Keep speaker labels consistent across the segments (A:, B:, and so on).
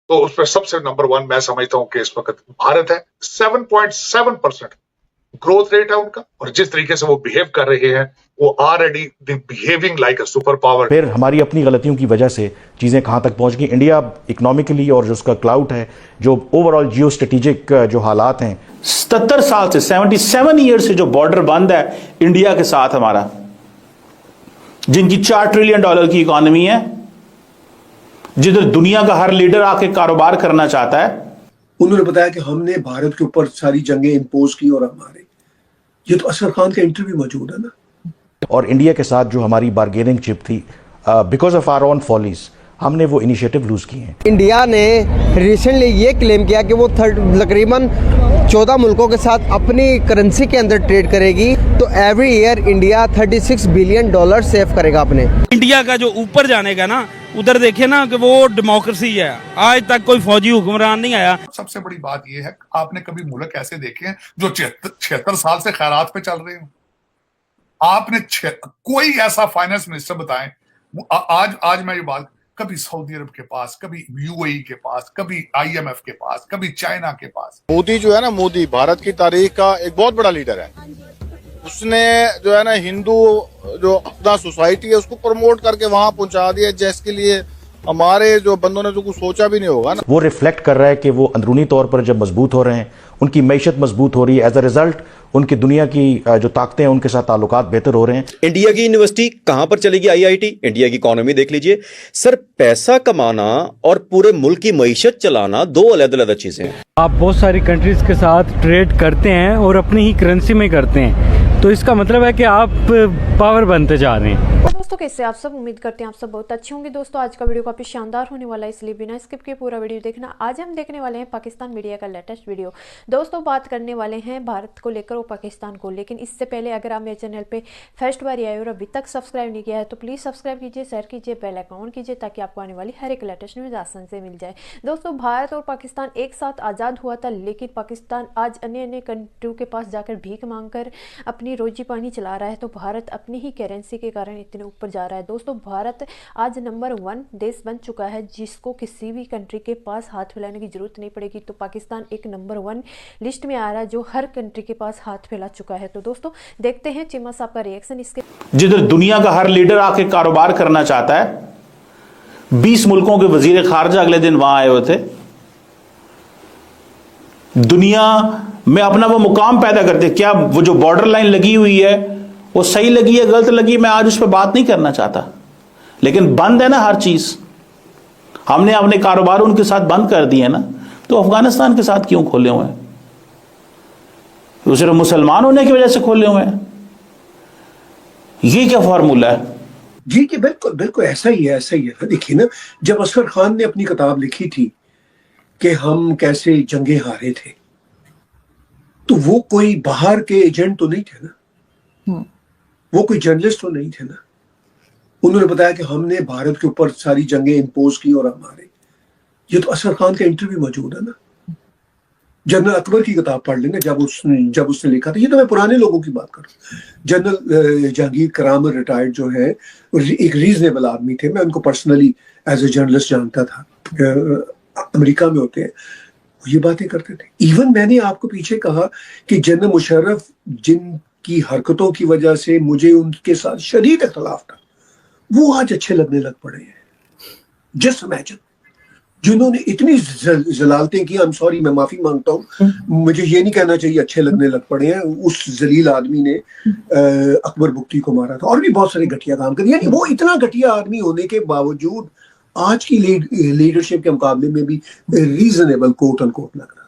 A: तो उसमें सबसे नंबर 1 मैं समझता हूं कि इस वक्त भारत है। 7.7% ग्रोथ रेट है उनका, और जिस तरीके से वो बिहेव कर रहे हैं, वो already behaving like a super power.
B: फिर हमारी अपनी गलतियों की वजह से चीज़ें कहाँ तक पहुँच गई। इंडिया इकोनॉमिकली और जो उसका क्लाउड है, जो ओवरऑल जियो स्ट्रेटेजिक जो हालात हैं,
C: 77 साल से 77 ईयर से जो बॉर्डर बंद है इंडिया के साथ हमारा, जिनकी $4 ट्रिलियन की इकोनॉमी है, जिधर दुनिया का हर लीडर आके कारोबार करना चाहता है।
D: उन्होंने बताया कि हमने भारत के ऊपर सारी जंगें इंपोज की और हमारे, ये तो असर खान का इंटरव्यू मौजूद है ना।
B: और इंडिया के साथ जो हमारी बार्गेनिंग चिप थी, because of our own follies, हमने वो इनिशिएटिव लूज किए हैं।
E: इंडिया ने रिसेंटली ये क्लेम किया कि वो तकरीबन 14 मुल्कों के साथ अपनी करेंसी के अंदर ट्रेड करेगी, तो every year India $36 billion save करेगा अपने।
F: इंडिया का जो ऊपर जाने का ना, उधर देखे ना कि वो डेमोक्रेसी है, आज तक कोई फौजी हुक्मरान नहीं आया।
G: सबसे बड़ी बात यह है, आपने कभी मुल्क ऐसे देखे हैं जो 76 साल से खैरात पे चल रहे हो? आपने कोई ऐसा फाइनेंस मिनिस्टर बताएं, आज मैं ये बात, कभी सऊदी अरब के पास, कभी यूएई के पास, कभी IMF के पास, कभी चाइना के पास।
H: मोदी जो है ना, मोदी भारत की तारीख का एक बहुत बड़ा लीडर है। उसने जो है ना हिंदू जो अपना सोसाइटी है उसको प्रमोट करके वहां पहुंचा दिया, जिसके लिए हमारे जो बंदों ने जो कुछ सोचा भी नहीं होगा ना।
B: वो रिफ्लेक्ट कर रहा है कि वो अंदरूनी तौर पर जब मजबूत हो रहे हैं, उनकी मैशत मजबूत हो रही है, एज अ रिजल्ट उनकी दुनिया की जो ताकतें हैं उनके साथ ताल्लुकात बेहतर हो रहे हैं।
I: इंडिया की यूनिवर्सिटी कहां पर चलेगी? IIT। इंडिया की इकोनॉमी देख लीजिए सर, पैसा कमाना और पूरे मुल्क की मईशत चलाना दो अलग-अलग चीजें हैं।
J: आप बहुत सारी कंट्रीज के साथ ट्रेड करते हैं और अपनी ही करेंसी में करते हैं, तो इसका मतलब है कि आप पावर बनते जा रहे हैं।
K: दोस्तों कैसे आप सब, उम्मीद करते हैं आप सब बहुत अच्छे होंगे। दोस्तों आज का वीडियो काफी शानदार होने वाला है, इसलिए बिना स्किप के पूरा वीडियो देखना। आज हम देखने वाले हैं पाकिस्तान मीडिया का लेटेस्ट वीडियो। दोस्तों बात करने वाले हैं भारत को लेकर और पाकिस्तान को, लेकिन इससे पहले अगर आप मेरे चैनल पे फर्स्ट बार आए और अभी तक सब्सक्राइब नहीं किया है तो प्लीज़ सब्सक्राइब कीजिए, शेयर कीजिए, बेल आइकन कीजिए, ताकि आपको आने वाली हर एक लेटेस्ट न्यूज़ आसान से मिल जाए। दोस्तों भारत और पाकिस्तान एक साथ आज़ाद हुआ था, लेकिन पाकिस्तान आज अन्य कंट्रियों के पास जाकर भीख मांग कर अपनी रोजी पानी चला रहा है, तो भारत अपनी ही करेंसी के कारण इतने ऊपर जा रहा है। दोस्तों भारत आज नंबर 1 देश बन चुका है, जिसको किसी भी कंट्री के पास हाथ फैलाने की जरूरत नहीं पड़ेगी। तो पाकिस्तान एक नंबर 1 लिस्ट में आ रहा है, जो हर कंट्री के पास हाथ फैला चुका है। तो दोस्तों देखते हैं चीमा साहब का रिएक्शन इसके।
C: जिधर दुनिया का हर लीडर आके कारोबार करना चाहता है, 20 मुल्कों के वजीर खारजा अगले दिन वहां आए हुए थे। दुनिया में अपना वो मुकाम पैदा करते। क्या वो जो बॉर्डर लाइन लगी हुई है वो सही लगी है, गलत लगी, मैं आज उस पर बात नहीं करना चाहता, लेकिन बंद है ना हर चीज। हमने अपने कारोबार उनके साथ बंद कर दिए ना, तो अफगानिस्तान के साथ क्यों खोले हुए हैं? वो सिर्फ मुसलमान होने की वजह से खोले हुए हैं? ये क्या फॉर्मूला है?
D: जी कि बिल्कुल बिल्कुल ऐसा ही है, ऐसा ही है। देखिए ना, जब असगर खान ने अपनी किताब लिखी थी कि हम कैसे जंगे हारे थे, तो वो कोई बाहर के एजेंट तो नहीं थे ना, वो कोई जर्नलिस्ट तो नहीं थे ना। उन्होंने बताया कि हमने भारत के ऊपर सारी जंगें इंपोज की और हमारे, ये तो असगर खान का इंटरव्यू मौजूद है ना। जनरल अकबर की किताब पढ़ लेना, जब उसने लिखा था। ये तो मैं पुराने लोगों की बात कर रहा हूँ। जनरल जहांगीर करामत रिटायर्ड जो है, एक रीजनेबल आदमी थे, मैं उनको पर्सनली एज ए जर्नलिस्ट जानता था, अमेरिका में होते हैं, ये बातें करते थे। इवन मैंने आपको पीछे कहा कि जनरल मुशर्रफ जिनकी हरकतों की वजह से मुझे उनके साथ शदीद इख्तलाफ था, वो आज अच्छे लगने लग पड़े हैं। जस्ट इमेजिन, जिन्होंने इतनी जलालतें की, आई एम सॉरी, मैं माफी मांगता हूँ, मुझे ये नहीं कहना चाहिए अच्छे लगने लग पड़े हैं। उस जलील आदमी ने अकबर बुख्ती को मारा था और भी बहुत सारे घटिया काम कर, यानी वो इतना घटिया आदमी होने के बावजूद आज की लीडरशिप के मुकाबले में भी रीजनेबल कोट अनकोट लग रहा है।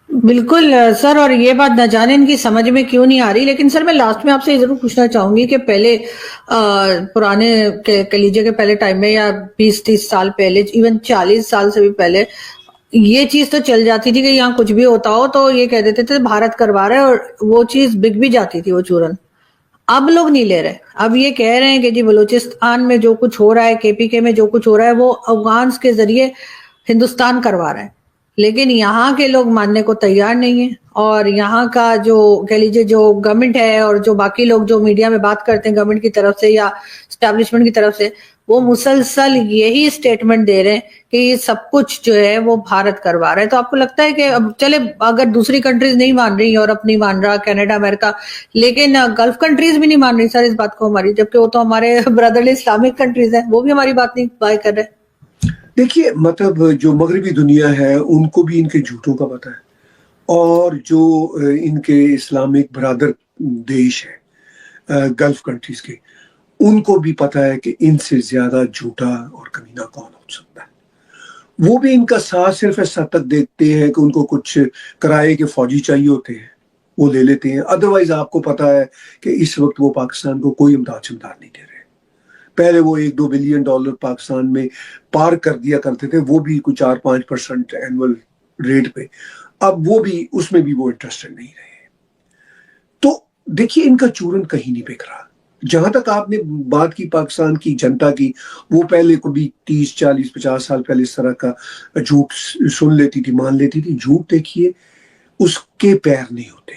L: बिल्कुल सर, और ये बात न जाने इनकी समझ में क्यों नहीं आ रही। लेकिन सर मैं लास्ट में आपसे ये जरूर पूछना चाहूंगी कि पहले पुराने कह लीजिए कि पहले टाइम में, या 20-30 साल पहले, इवन 40 साल से भी पहले, ये चीज तो चल जाती थी कि यहाँ कुछ भी होता हो तो ये कह देते थे भारत करवा रहा है, और वो चीज बिक भी जाती थी, वो चूरन। अब लोग नहीं ले रहे। अब ये कह रहे हैं कि जी बलूचिस्तान में जो कुछ हो रहा है, KPK में जो कुछ हो रहा है, वो अफगान के जरिए हिंदुस्तान करवा रहा है। लेकिन यहाँ के लोग मानने को तैयार नहीं है, और यहाँ का जो कह लीजिए जो गवर्नमेंट है और जो बाकी लोग जो मीडिया में बात करते हैं गवर्नमेंट की तरफ से या एस्टैब्लिशमेंट की तरफ से, وہ مسلسل یہی اسٹیٹمنٹ دے رہے ہیں کہ یہ سب کچھ جو ہے وہ بھارت کروا رہا ہے. تو آپ کو لگتا ہے کہ اب چلے اگر دوسری کنٹریز نہیں مان رہی, یورپ نہیں مان رہا, کینیڈا, امریکہ, لیکن گلف کنٹریز بھی نہیں مان رہی سر اس بات کو ہماری, جبکہ وہ تو ہمارے برادرلی اسلامک کنٹریز ہیں, وہ بھی ہماری بات نہیں بائی کر رہے.
D: دیکھیے مطلب جو مغربی دنیا ہے ان کو بھی ان کے جھوٹوں کا پتہ ہے, اور جو ان کے اسلامک برادر دیش ہے گلف کنٹریز کے, ان کو بھی پتہ ہے کہ ان سے زیادہ جھوٹا اور کمینہ کون ہو سکتا ہے. وہ بھی ان کا ساتھ صرف اس حد تک دیکھتے ہیں کہ ان کو کچھ کرائے کے فوجی چاہیے ہوتے ہیں, وہ لے لیتے ہیں. ادروائز آپ کو پتہ ہے کہ اس وقت وہ پاکستان کو کوئی امداد نہیں دے رہے. پہلے وہ $1-2 بلین پاکستان میں پار کر دیا کرتے تھے, وہ بھی کچھ 4-5% اینول ریٹ پہ. اب وہ بھی اس میں بھی وہ انٹرسٹڈ نہیں رہے. تو دیکھیے ان کا چورن کہیں نہیں بک رہا. جہاں تک آپ نے بات کی پاکستان کی جنتا کی, وہ پہلے کو بھی 30-40-50 سال پہلے اس طرح کا جھوٹ سن لیتی تھی, مان لیتی تھی. جھوٹ دیکھیے اس کے پیر نہیں ہوتے.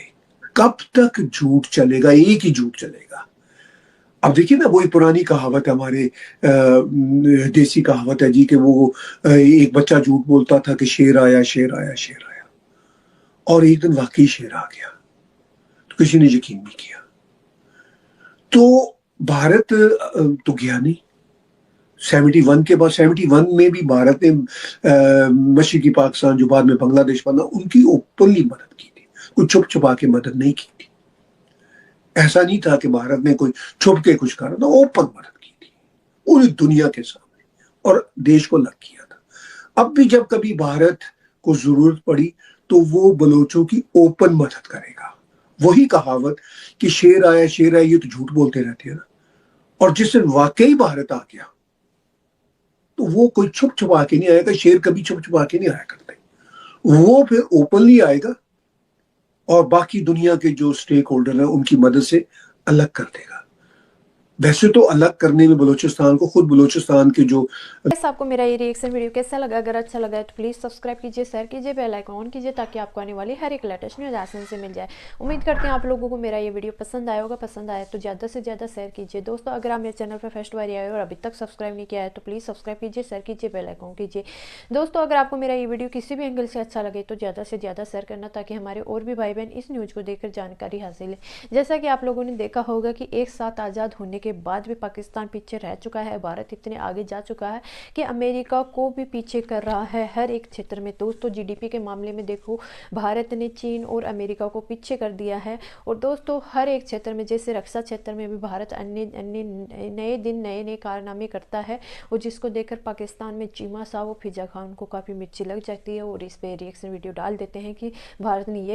D: کب تک جھوٹ چلے گا؟ ایک ہی جھوٹ چلے گا. اب دیکھیے نا, وہی پرانی کہاوت ہے, ہمارے دیسی کہاوت ہے جی, کہ وہ ایک بچہ جھوٹ بولتا تھا کہ شیر آیا شیر آیا شیر آیا, اور ایک دن واقعی شیر آ گیا تو کسی نے یقین نہیں کیا. تو بھارت تو گیا نہیں. 71 کے بعد 71 میں بھی بھارت نے مشرقی پاکستان جو بعد میں بنگلہ دیش بنا, ان کی اوپنلی مدد کی تھی, کوئی چھپ چھپا کے مدد نہیں کی تھی. ایسا نہیں تھا کہ بھارت نے کوئی چھپ کے کچھ کرا تھا, اوپن مدد کی تھی پوری دنیا کے سامنے, اور دیش کو لگ کیا تھا. اب بھی جب کبھی بھارت کو ضرورت پڑی تو وہ بلوچوں کی اوپن مدد کرے گا. وہی کہاوت کہ شیر آیا شیر آیا, یہ تو جھوٹ بولتے رہتے ہیں نا. اور جس دن واقعی بھارت آ گیا تو وہ کوئی چھپ چھپا کے نہیں آئے گا. شیر کبھی چھپ چھپا کے نہیں آیا کرتے, وہ پھر اوپنلی آئے گا, اور باقی دنیا کے جو سٹیک ہولڈر ہیں ان کی مدد سے الگ کر دے گا. ویسے تو الگ کرنے میں بلوچستان کو, خود بلوچستان کے جو
K: آپ کو میرا یہ ریئیکشن ویڈیو کیسا لگا؟ اگر اچھا لگا ہے تو پلیز سبسکرائب کیجیے, شیئر کیجیے, بیل آئیکن آن کیجیے تاکہ آپ کو آنے والی ہر ایک لیٹسٹ نیوز آسانی سے مل جائے. امید کرتے ہیں آپ لوگوں کو میرا یہ ویڈیو پسند آیا ہوگا. پسند آیا تو زیادہ سے زیادہ شیئر کیجیے. دوستو اگر آپ میرے چینل پہ فرسٹ بار آئے اور ابھی تک سبسکرائب نہیں کیا ہے تو پلیز سبسکرائب کیجیے, شیئر کیجیے, بیل آئیکن کیجیے. دوستو اگر آپ کو میرا یہ ویڈیو کسی بھی اینگل سے اچھا لگے تو زیادہ سے زیادہ شیئر کرنا تاکہ ہمارے اور بھی بھائی بہن اس نیوز کو دیکھ کر جانکاری حاصل ہے. جیسا کہ آپ لوگوں نے دیکھا ہوگا کہ ایک ساتھ آزاد ہونے کے بعد بھی پاکستان پیچھے رہ چکا ہے. بھارت اتنے آگے جا چکا ہے کہ امریکہ کو بھی پیچھے کر رہا ہے ہر ایک چھیتر میں. دوستو جی ڈی پی کے معاملے میں دیکھو, بھارت نے چین اور امریکہ کو پیچھے کر دیا ہے. اور دوستو ہر ایک چھیتر میں, جیسے رکشا چھیتر میں بھی بھارت نئے دن نئے کارنامے کرتا ہے, اور جس کو دیکھ کر پاکستان میں چیما صاحب و فضا خان کو کافی مرچی لگ جاتی ہے, اور اس پہ ریئیکشن ویڈیو ڈال دیتے ہیں کہ بھارت نے یہ